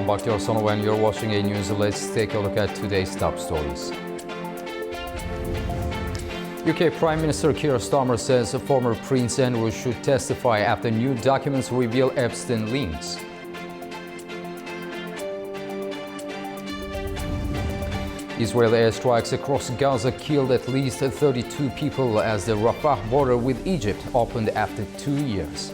I'm Bakhtiar Sonov and you're watching A News. Let's take a look at today's top stories. UK Prime Minister Keir Starmer says former Prince Andrew should testify after new documents reveal Epstein links. Israeli airstrikes across Gaza killed at least 32 people as the Rafah border with Egypt opened after 2 years.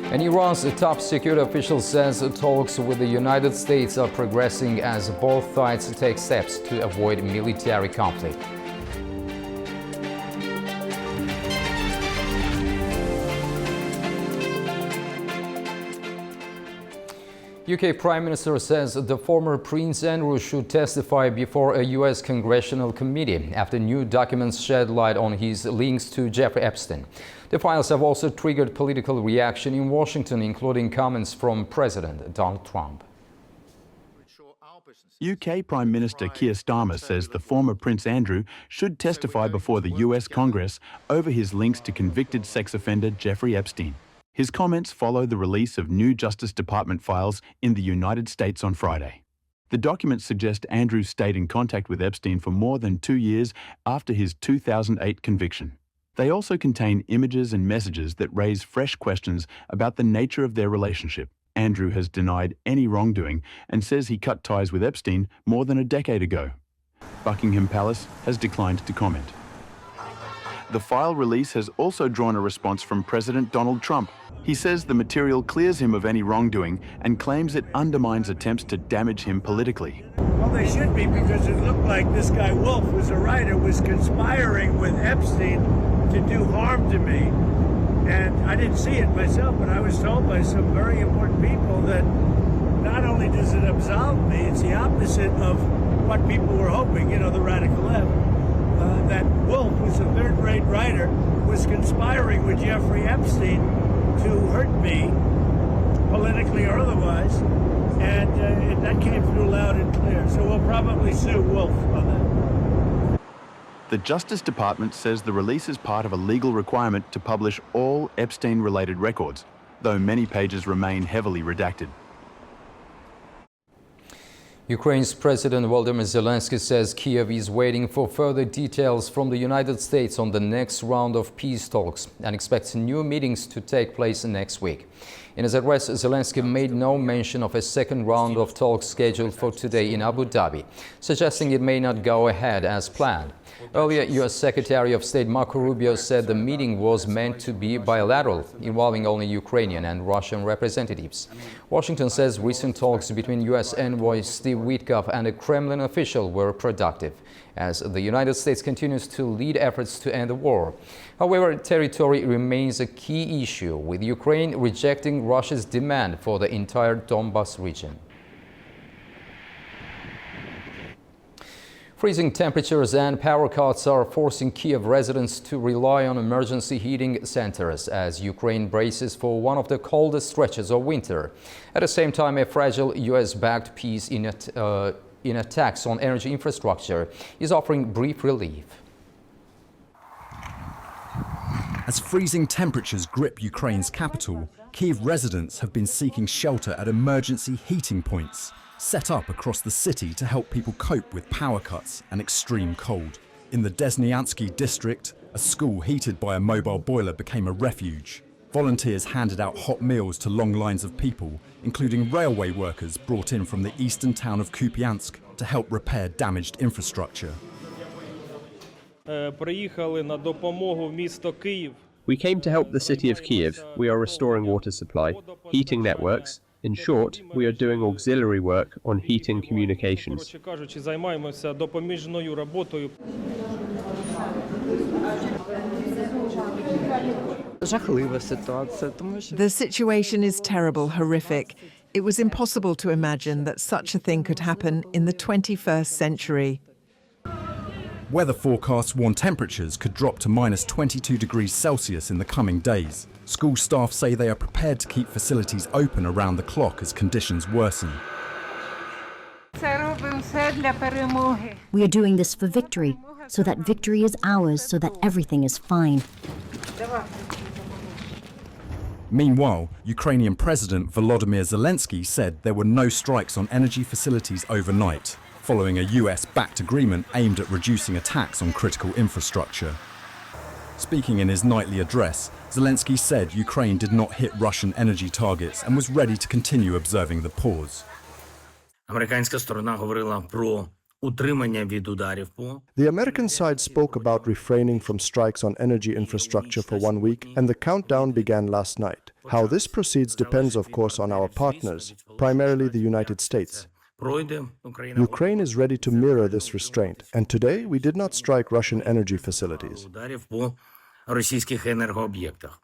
And Iran's top security official says talks with the United States are progressing as both sides take steps to avoid military conflict. UK Prime Minister says the former Prince Andrew should testify before a US congressional committee after new documents shed light on his links to Jeffrey Epstein. The files have also triggered political reaction in Washington, including comments from President Donald Trump. UK Prime Minister Keir Starmer says the former Prince Andrew should testify before the US Congress over his links to convicted sex offender Jeffrey Epstein. His comments follow the release of new Justice Department files in the United States on Friday. The documents suggest Andrew stayed in contact with Epstein for more than 2 years after his 2008 conviction. They also contain images and messages that raise fresh questions about the nature of their relationship. Andrew has denied any wrongdoing and says he cut ties with Epstein more than a decade ago. Buckingham Palace has declined to comment. The file release has also drawn a response from President Donald Trump. He says the material clears him of any wrongdoing and claims it undermines attempts to damage him politically. Well, they should be, because it looked like this guy Wolf, who's a writer, was conspiring with Epstein to do harm to me. And I didn't see it myself, but I was told by some very important people that not only does it absolve me, it's the opposite of what people were hoping, you know, the radical left. That Wolf, who's a third-rate writer, was conspiring with Jeffrey Epstein to hurt me, politically or otherwise, and that came through loud and clear. So we'll probably sue Wolf on that. The Justice Department says the release is part of a legal requirement to publish all Epstein-related records, though many pages remain heavily redacted. Ukraine's President Volodymyr Zelensky says Kyiv is waiting for further details from the United States on the next round of peace talks and expects new meetings to take place next week. In his address, Zelensky made no mention of a second round of talks scheduled for today in Abu Dhabi, suggesting it may not go ahead as planned. Earlier, U.S. Secretary of State Marco Rubio said the meeting was meant to be bilateral, involving only Ukrainian and Russian representatives. Washington says recent talks between U.S. envoy Steve Witkoff and a Kremlin official were productive, as the United States continues to lead efforts to end the war. However, territory remains a key issue, with Ukraine rejecting Russia's demand for the entire Donbas region. Freezing temperatures and power cuts are forcing Kyiv residents to rely on emergency heating centers as Ukraine braces for one of the coldest stretches of winter. At the same time, a fragile US-backed peace in attacks on energy infrastructure is offering brief relief. As freezing temperatures grip Ukraine's capital, Kyiv residents have been seeking shelter at emergency heating points set up across the city to help people cope with power cuts and extreme cold. In the Desnyansky district, a school heated by a mobile boiler became a refuge. Volunteers handed out hot meals to long lines of people, including railway workers brought in from the eastern town of Kupiansk to help repair damaged infrastructure. We came to help the city of Kyiv. We are restoring water supply, heating networks. In short, we are doing auxiliary work on heating communications. The situation is terrible, horrific. It was impossible to imagine that such a thing could happen in the 21st century. Weather forecasts warn temperatures could drop to minus 22 degrees Celsius in the coming days. School staff say they are prepared to keep facilities open around the clock as conditions worsen. We are doing this for victory, so that victory is ours, so that everything is fine. Meanwhile, Ukrainian President Volodymyr Zelensky said there were no strikes on energy facilities overnight, following a US-backed agreement aimed at reducing attacks on critical infrastructure. Speaking in his nightly address, Zelensky said Ukraine did not hit Russian energy targets and was ready to continue observing the pause. Американська сторона говорила про утримання від ударів по The American side spoke about refraining from strikes on energy infrastructure for 1 week, and the countdown began last night. How this proceeds depends, of course, on our partners, primarily the United States. пройде Україна Ukraine is ready to mirror this restraint, and today we did not strike Russian energy facilities. ударів по російських енергооб'єктах.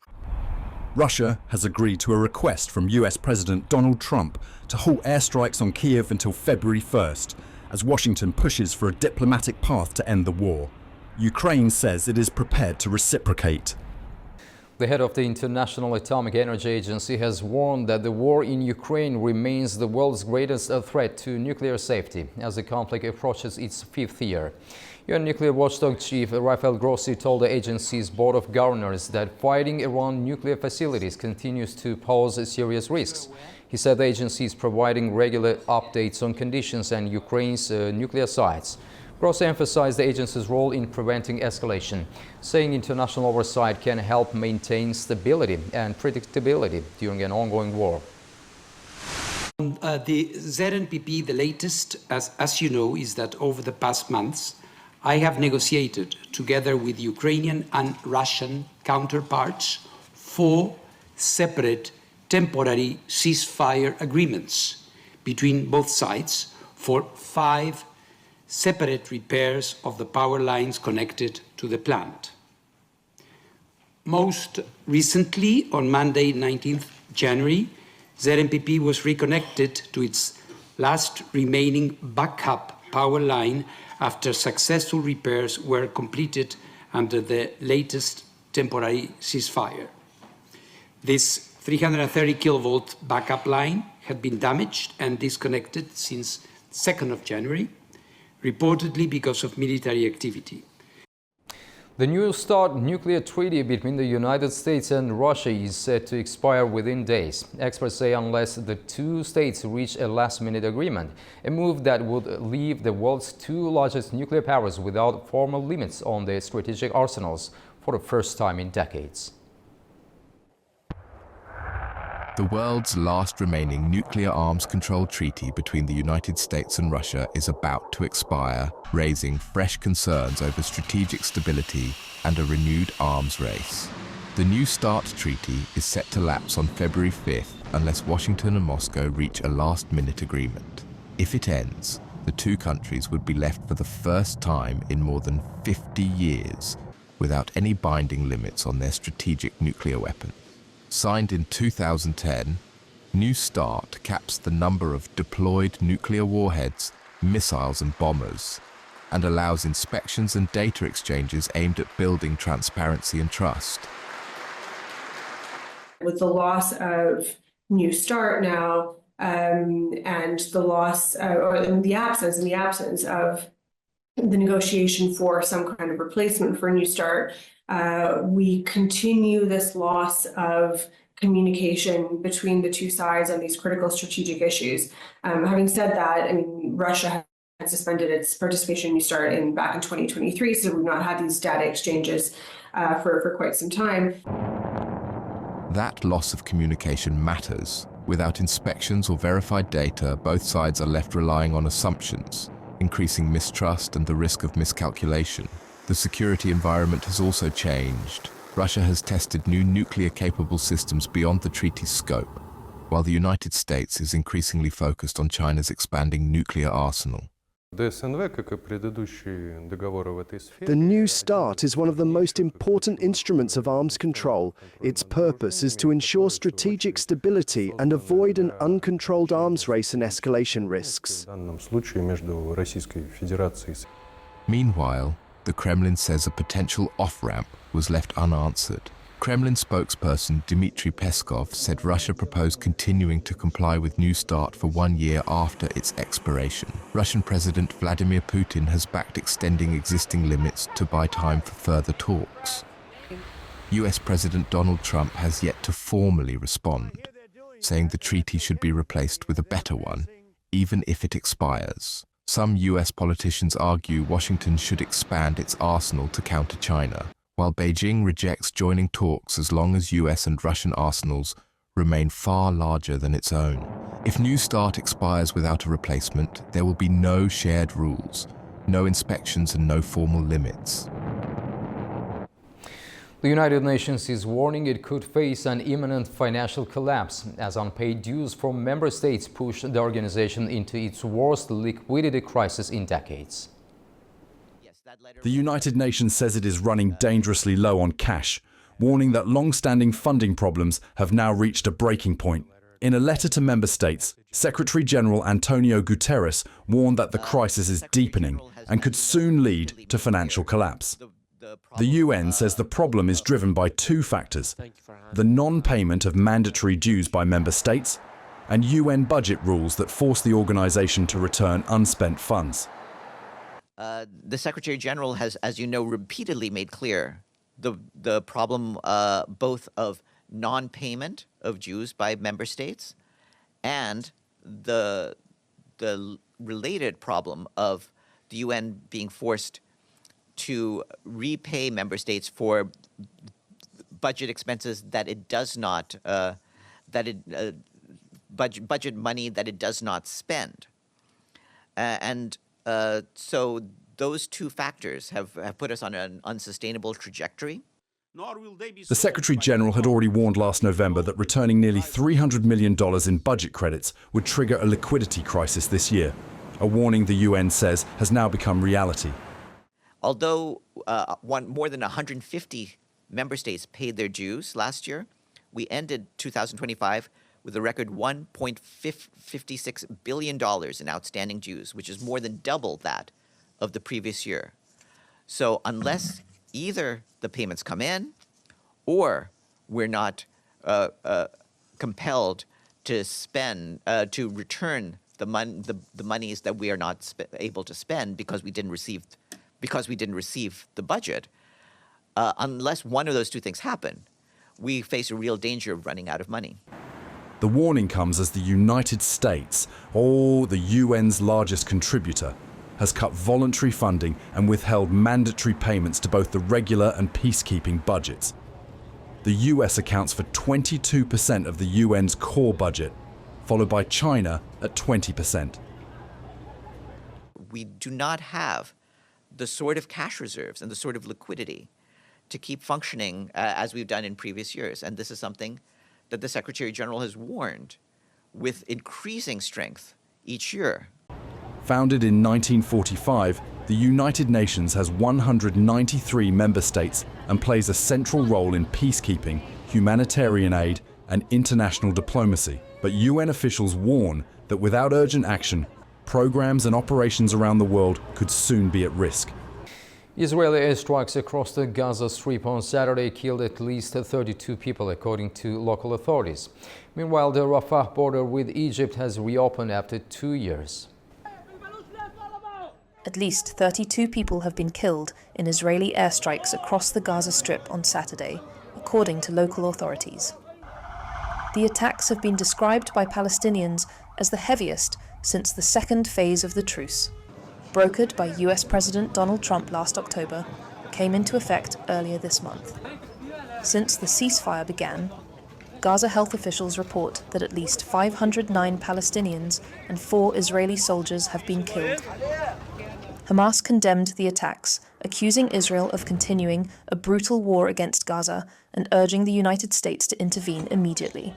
Russia has agreed to a request from US President Donald Trump to halt airstrikes on Kyiv until February 1st, as Washington pushes for a diplomatic path to end the war. Ukraine says it is prepared to reciprocate. The head of the International Atomic Energy Agency has warned that the war in Ukraine remains the world's greatest threat to nuclear safety as the conflict approaches its 5th year. UN Nuclear Watchdog Chief Rafael Grossi told the agency's Board of Governors that fighting around nuclear facilities continues to pose serious risks. He said the agency is providing regular updates on conditions and Ukraine's nuclear sites. Grossi emphasized the agency's role in preventing escalation, saying international oversight can help maintain stability and predictability during an ongoing war. The ZNPP, the latest, as you know, is that over the past months, I have negotiated together with Ukrainian and Russian counterparts 4 separate temporary ceasefire agreements between both sides for 5 separate repairs of the power lines connected to the plant. Most recently, on Monday, 19th January, ZNPP was reconnected to its last remaining backup power line after successful repairs were completed under the latest temporary ceasefire. This 330 kilovolt backup line had been damaged and disconnected since 2nd of January, reportedly because of military activity. The New START nuclear treaty between the United States and Russia is set to expire within days. Experts say unless the two states reach a last-minute agreement, a move that would leave the world's 2 largest nuclear powers without formal limits on their strategic arsenals for the first time in decades. The world's last remaining nuclear arms control treaty between the United States and Russia is about to expire, raising fresh concerns over strategic stability and a renewed arms race. The New START treaty is set to lapse on February 5th unless Washington and Moscow reach a last-minute agreement. If it ends, the two countries would be left for the first time in more than 50 years without any binding limits on their strategic nuclear weapons. Signed in 2010, New START caps the number of deployed nuclear warheads, missiles and bombers, and allows inspections and data exchanges aimed at building transparency and trust. With the loss of New START now, and the loss or in the absence of the negotiation for some kind of replacement for New START, we continue this loss of communication between the two sides on these critical strategic issues. Having said that, I mean, Russia had suspended its participation in New START back in 2023, so we've not had these data exchanges for quite some time. That loss of communication matters. Without inspections or verified data, both sides are left relying on assumptions, increasing mistrust and the risk of miscalculation. The security environment has also changed. Russia has tested new nuclear-capable systems beyond the treaty's scope, while the United States is increasingly focused on China's expanding nuclear arsenal. The New START is one of the most important instruments of arms control. Its purpose is to ensure strategic stability and avoid an uncontrolled arms race and escalation risks. Meanwhile, the Kremlin says a potential off-ramp was left unanswered. Kremlin spokesperson Dmitry Peskov said Russia proposed continuing to comply with New START for 1 year after its expiration. Russian President Vladimir Putin has backed extending existing limits to buy time for further talks. US President Donald Trump has yet to formally respond, saying the treaty should be replaced with a better one, even if it expires. Some US politicians argue Washington should expand its arsenal to counter China, while Beijing rejects joining talks as long as US and Russian arsenals remain far larger than its own. If New START expires without a replacement, there will be no shared rules, no inspections and no formal limits. The United Nations is warning it could face an imminent financial collapse as unpaid dues from member states push the organization into its worst liquidity crisis in decades. The United Nations says it is running dangerously low on cash, warning that long-standing funding problems have now reached a breaking point. In a letter to member states, Secretary-General Antonio Guterres warned that the crisis is deepening and could soon lead to financial collapse. The UN says the problem is driven by two factors: the non-payment of mandatory dues by member states and UN budget rules that force the organization to return unspent funds. The Secretary General has, as you know, repeatedly made clear the problem both of non-payment of dues by member states and the related problem of the UN being forced to repay member states for budget expenses that it does not budget money that it does not spend, so those two factors have put us on an unsustainable trajectory. The Secretary-General had already warned last November that returning nearly $300 million in budget credits would trigger a liquidity crisis this year, a warning the UN says has now become reality. Although more than 150 member states paid their dues last year, we ended 2025 with a record $1.56 billion in outstanding dues, which is more than double that of the previous year. So unless either the payments come in or we're not compelled to spend, to return the monies that we are not able to spend because we didn't receive the budget, unless one of those two things happen, we face a real danger of running out of money. The warning comes as the United States, the UN's largest contributor, has cut voluntary funding and withheld mandatory payments to both the regular and peacekeeping budgets. The US accounts for 22% of the UN's core budget, followed by China at 20%. We do not have the sort of cash reserves and the sort of liquidity to keep functioning as we've done in previous years. And this is something that the Secretary General has warned with increasing strength each year. Founded in 1945, the United Nations has 193 member states and plays a central role in peacekeeping, humanitarian aid, and international diplomacy. But UN officials warn that without urgent action, programs and operations around the world could soon be at risk. Israeli airstrikes across the Gaza Strip on Saturday killed at least 32 people, according to local authorities. Meanwhile, the Rafah border with Egypt has reopened after 2 years. At least 32 people have been killed in Israeli airstrikes across the Gaza Strip on Saturday, according to local authorities. The attacks have been described by Palestinians as the heaviest since the second phase of the truce, brokered by US President Donald Trump last October, came into effect earlier this month. Since the ceasefire began, Gaza health officials report that at least 509 Palestinians and 4 Israeli soldiers have been killed. Hamas condemned the attacks, accusing Israel of continuing a brutal war against Gaza and urging the United States to intervene immediately.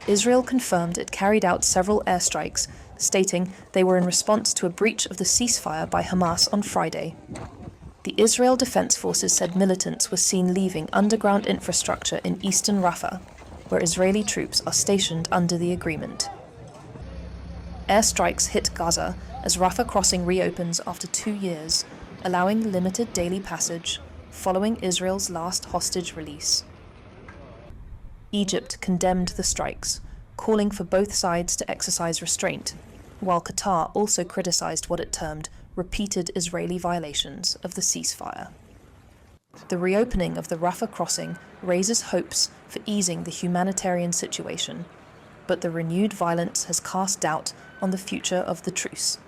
Israel confirmed it carried out several airstrikes, stating they were in response to a breach of the ceasefire by Hamas on Friday. The Israel Defense Forces said militants were seen leaving underground infrastructure in eastern Rafah, where Israeli troops are stationed under the agreement. Airstrikes hit Gaza as Rafah crossing reopens after 2 years, allowing limited daily passage following Israel's last hostage release. Egypt condemned the strikes, calling for both sides to exercise restraint, while Qatar also criticized what it termed repeated Israeli violations of the ceasefire. The reopening of the Rafah crossing raises hopes for easing the humanitarian situation, but the renewed violence has cast doubt on the future of the truce.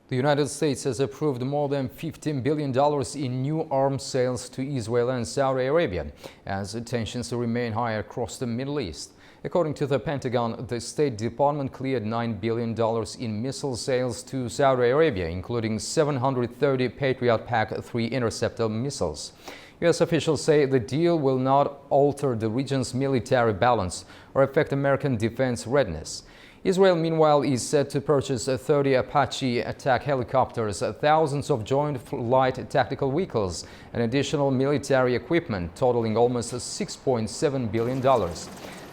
The United States has approved more than $15 billion in new arms sales to Israel and Saudi Arabia as tensions remain high across the Middle East. According to the Pentagon, the State Department cleared $9 billion in missile sales to Saudi Arabia, including 730 Patriot PAC-3 interceptor missiles. U.S. officials say the deal will not alter the region's military balance or affect American defense readiness. Israel, meanwhile, is set to purchase 30 Apache attack helicopters, thousands of joint flight tactical vehicles, and additional military equipment totaling almost $6.7 billion.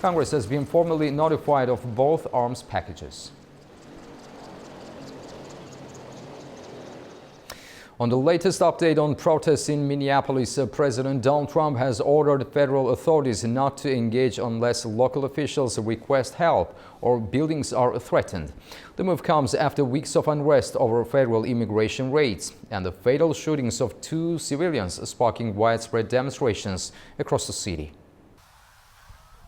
Congress has been formally notified of both arms packages. On the latest update on protests in Minneapolis, President Donald Trump has ordered federal authorities not to engage unless local officials request help or buildings are threatened. The move comes after weeks of unrest over federal immigration raids and the fatal shootings of 2 civilians, sparking widespread demonstrations across the city.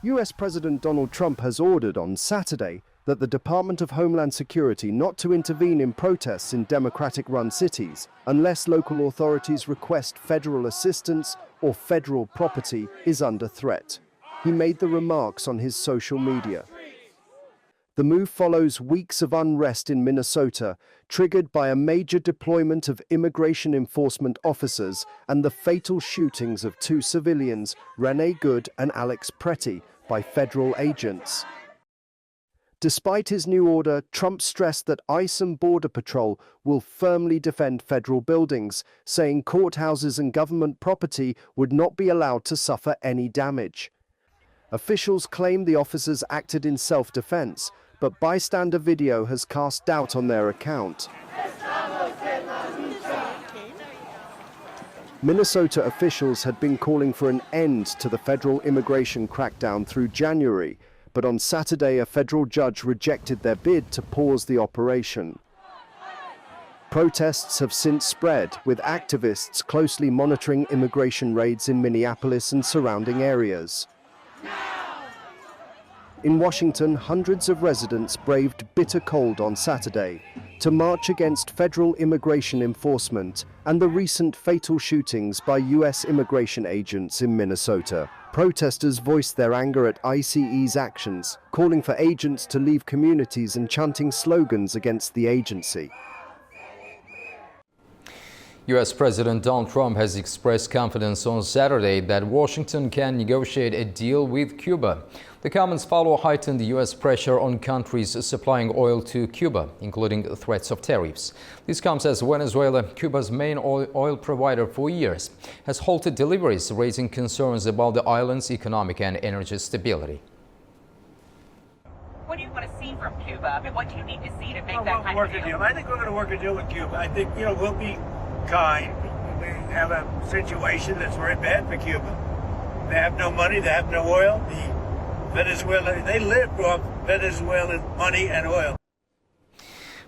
US President Donald Trump has ordered on Saturday that the Department of Homeland Security not to intervene in protests in Democratic-run cities unless local authorities request federal assistance or federal property is under threat. He made the remarks on his social media. The move follows weeks of unrest in Minnesota, triggered by a major deployment of immigration enforcement officers and the fatal shootings of 2 civilians, Renee Good and Alex Pretty, by federal agents. Despite his new order, Trump stressed that ICE and Border Patrol will firmly defend federal buildings, saying courthouses and government property would not be allowed to suffer any damage. Officials claim the officers acted in self-defense, but bystander video has cast doubt on their account. Minnesota officials had been calling for an end to the federal immigration crackdown through January, but on Saturday a federal judge rejected their bid to pause the operation. Protests have since spread, with activists closely monitoring immigration raids in Minneapolis and surrounding areas. In Washington, hundreds of residents braved bitter cold on Saturday to march against federal immigration enforcement and the recent fatal shootings by U.S. immigration agents in Minnesota. Protesters voiced their anger at ICE's actions, calling for agents to leave communities and chanting slogans against the agency. U.S. President Donald Trump has expressed confidence on Saturday that Washington can negotiate a deal with Cuba. The comments follow heightened U.S. pressure on countries supplying oil to Cuba, including threats of tariffs. This comes as Venezuela, Cuba's main oil provider for years, has halted deliveries, raising concerns about the island's economic and energy stability. What do you want to see from Cuba? I mean, what do you need to see to make that kind work of a deal? deal. I think we're going to work a deal with Cuba. I think, we'll be kind. We have a situation that's very bad for Cuba. They have no money, they have no oil. Venezuela, they live off Venezuelan money and oil.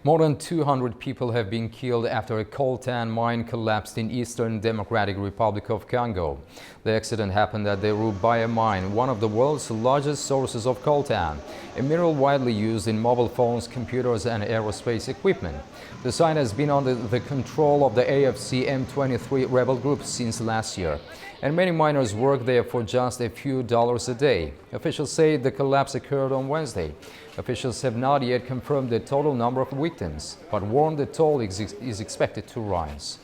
More than 200 people have been killed after a coltan mine collapsed in Eastern Democratic Republic of Congo. The accident happened at the Rubaya mine, one of the world's largest sources of coltan, a mineral widely used in mobile phones, computers and aerospace equipment. The site has been under the control of the AFC M23 rebel group since last year, and many miners work there for just a few dollars a day. Officials say the collapse occurred on Wednesday. Officials have not yet confirmed the total number of victims, but warn the toll is expected to rise.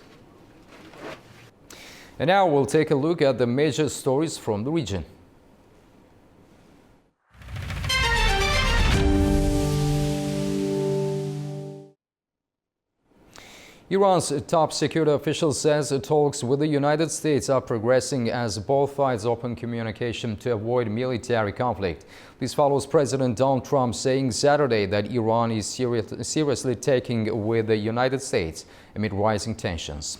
And now we'll take a look at the major stories from the region. Iran's top security official says talks with the United States are progressing as both sides open communication to avoid military conflict. This follows President Donald Trump saying Saturday that Iran is seriously taking with the United States amid rising tensions.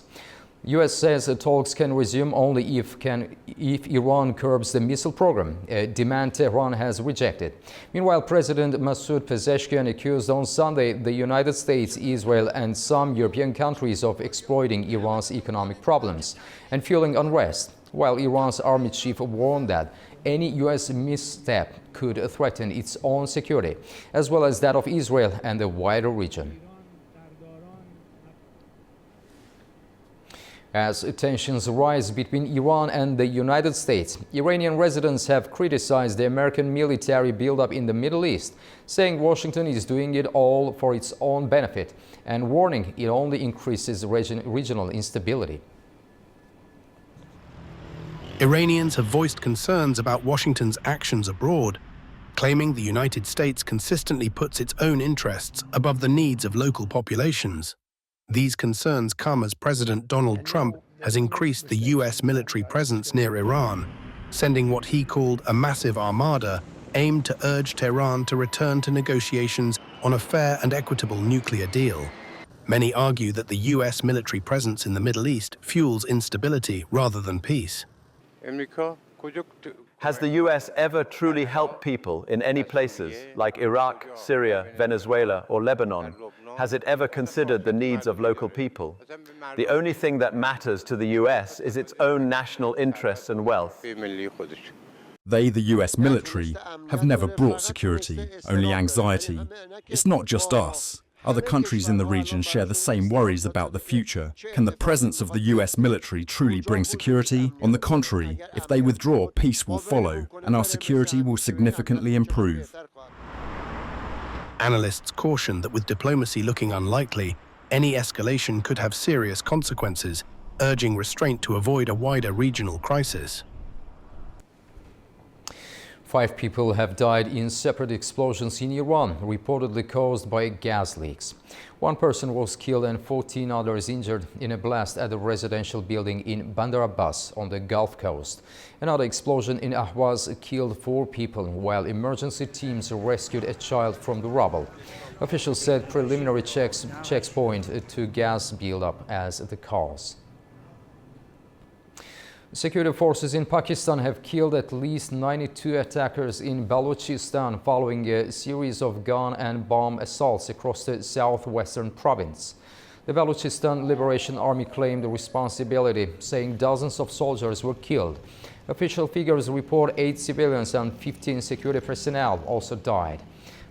U.S. says talks can resume only if Iran curbs the missile program, a demand Tehran has rejected. Meanwhile, President Masoud Pezeshkian accused on Sunday the United States, Israel and some European countries of exploiting Iran's economic problems and fueling unrest, while Iran's army chief warned that any U.S. misstep could threaten its own security, as well as that of Israel and the wider region. As tensions rise between Iran and the United States, Iranian residents have criticized the American military buildup in the Middle East, saying Washington is doing it all for its own benefit and warning it only increases regional instability. Iranians have voiced concerns about Washington's actions abroad, claiming the United States consistently puts its own interests above the needs of local populations. These concerns come as President Donald Trump has increased the U.S. military presence near Iran, sending what he called a massive armada aimed to urge Tehran to return to negotiations on a fair and equitable nuclear deal. Many argue that the U.S. military presence in the Middle East fuels instability rather than peace. Has the U.S. ever truly helped people in any places, like Iraq, Syria, Venezuela, or Lebanon? Has it ever considered the needs of local people? The only thing that matters to the U.S. is its own national interests and wealth. They, the US military, have never brought security, only anxiety. It's not just us. Other countries in the region share the same worries about the future. Can the presence of the US military truly bring security? On the contrary, if they withdraw, peace will follow, and our security will significantly improve. Analysts caution that with diplomacy looking unlikely, any escalation could have serious consequences, urging restraint to avoid a wider regional crisis. 5 people have died in separate explosions in Iran, reportedly caused by gas leaks. 1 person was killed and 14 others injured in a blast at a residential building in Bandar Abbas on the Gulf Coast. Another explosion in Ahwaz killed 4 people, while emergency teams rescued a child from the rubble. Officials said preliminary checks point to gas buildup as the cause. Security forces in Pakistan have killed at least 92 attackers in Balochistan following a series of gun and bomb assaults across the southwestern province. The Balochistan Liberation Army claimed responsibility, saying dozens of soldiers were killed. Official figures report 8 civilians and 15 security personnel also died.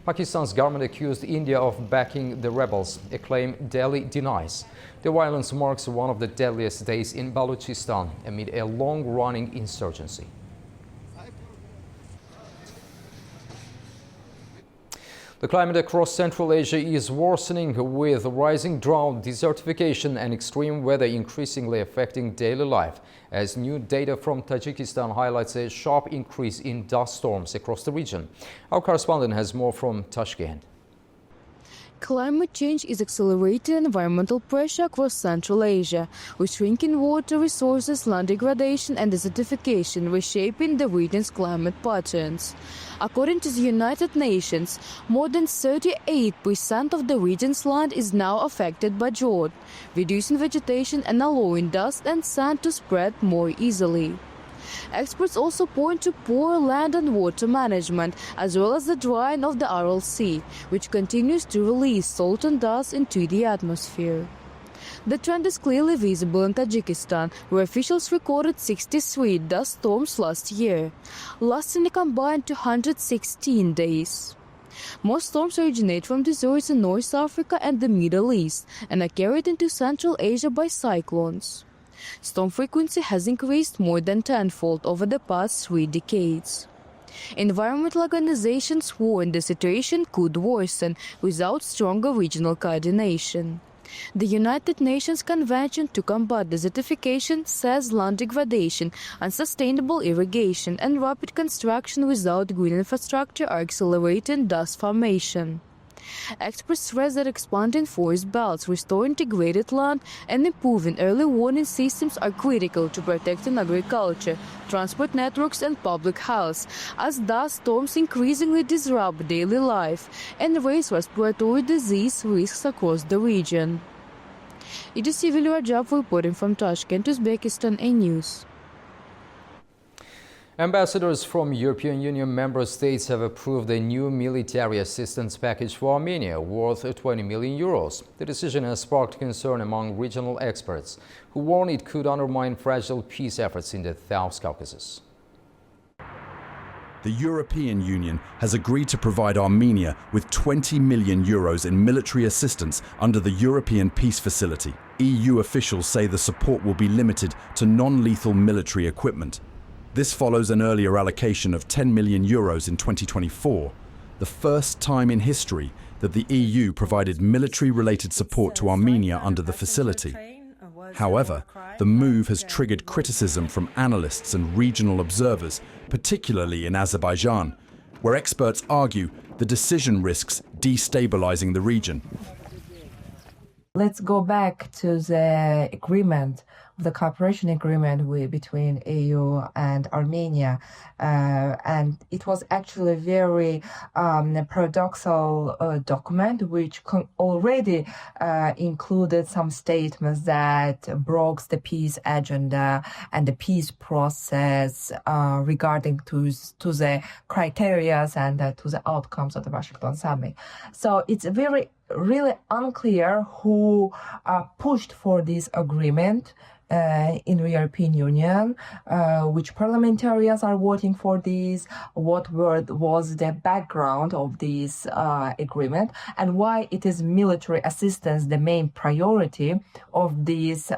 Pakistan's government accused India of backing the rebels, a claim Delhi denies. The violence marks one of the deadliest days in Balochistan amid a long-running insurgency. The climate across Central Asia is worsening, with rising drought, desertification and extreme weather increasingly affecting daily life, as new data from Tajikistan highlights a sharp increase in dust storms across the region. Our correspondent has more from Tashkent. Climate change is accelerating environmental pressure across Central Asia, with shrinking water resources, land degradation and desertification reshaping the region's climate patterns. According to the United Nations, more than 38% of the region's land is now affected by drought, reducing vegetation and allowing dust and sand to spread more easily. Experts also point to poor land and water management, as well as the drying of the Aral Sea, which continues to release salt and dust into the atmosphere. The trend is clearly visible in Tajikistan, where officials recorded 63 dust storms last year, lasting a combined 216 days. Most storms originate from deserts in North Africa and the Middle East and are carried into Central Asia by cyclones. Storm frequency has increased more than tenfold over the past 3 decades. Environmental organizations warn the situation could worsen without stronger regional coordination. The United Nations Convention to Combat Desertification says land degradation, unsustainable irrigation, and rapid construction without green infrastructure are accelerating dust formation. Experts stress that expanding forest belts, restoring degraded land, and improving early warning systems are critical to protecting agriculture, transport networks, and public health, as dust storms increasingly disrupt daily life and raise respiratory disease risks across the region. It is Sivil Rajab reporting from Tashkent, Uzbekistan, A News. Ambassadors from European Union member states have approved a new military assistance package for Armenia worth 20 million euros. The decision has sparked concern among regional experts, who warn it could undermine fragile peace efforts in the South Caucasus. The European Union has agreed to provide Armenia with 20 million euros in military assistance under the European Peace Facility. EU officials say the support will be limited to non-lethal military equipment. This follows an earlier allocation of 10 million euros in 2024, the first time in history that the EU provided military-related support to Armenia under the facility. However, the move has triggered criticism from analysts and regional observers, particularly in Azerbaijan, where experts argue the decision risks destabilizing the region. Let's go back to the agreement, the cooperation agreement between EU and Armenia. And it was actually a very paradoxical document, which already included some statements that broke the peace agenda and the peace process regarding to the criteria and to the outcomes of the Washington summit. So it's really unclear who pushed for this agreement in the European Union, which parliamentarians are voting for this, what was the background of this agreement, and why it is military assistance the main priority of these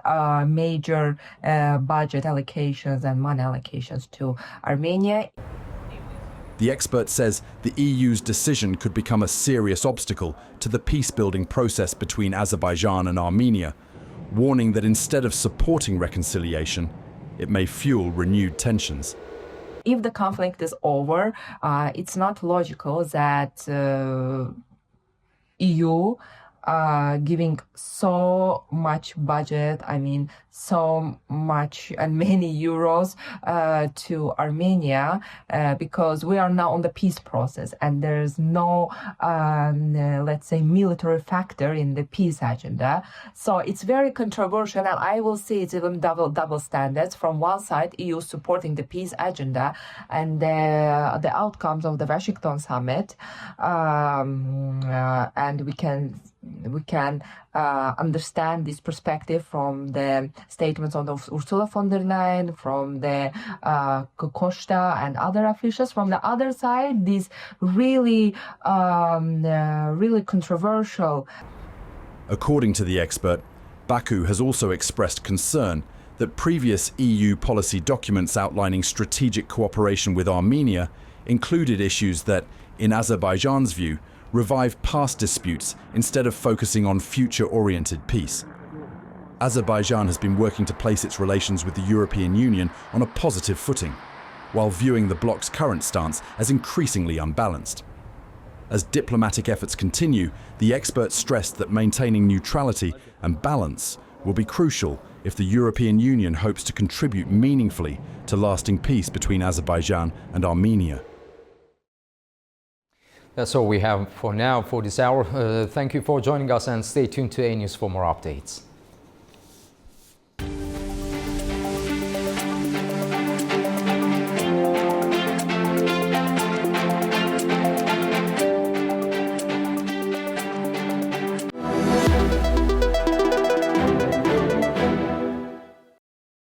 major budget allocations and money allocations to Armenia. The expert says the EU's decision could become a serious obstacle to the peace-building process between Azerbaijan and Armenia, warning that instead of supporting reconciliation, it may fuel renewed tensions. If the conflict is over, it's not logical that EU giving so much budget, so much and many euros to Armenia because we are now on the peace process and there's no, let's say, military factor in the peace agenda. So it's very controversial, and I will say it's even double standards. From one side, EU supporting the peace agenda and the outcomes of the Washington summit, and we can understand this perspective from the statements of Ursula von der Leyen, from the Costa and other officials. From the other side, this really controversial. According to the expert, Baku has also expressed concern that previous EU policy documents outlining strategic cooperation with Armenia included issues that, in Azerbaijan's view, revive past disputes instead of focusing on future-oriented peace. Azerbaijan has been working to place its relations with the European Union on a positive footing, while viewing the bloc's current stance as increasingly unbalanced. As diplomatic efforts continue, the experts stressed that maintaining neutrality and balance will be crucial if the European Union hopes to contribute meaningfully to lasting peace between Azerbaijan and Armenia. That's all we have for now for this hour. Thank you for joining us, and stay tuned to A News for more updates.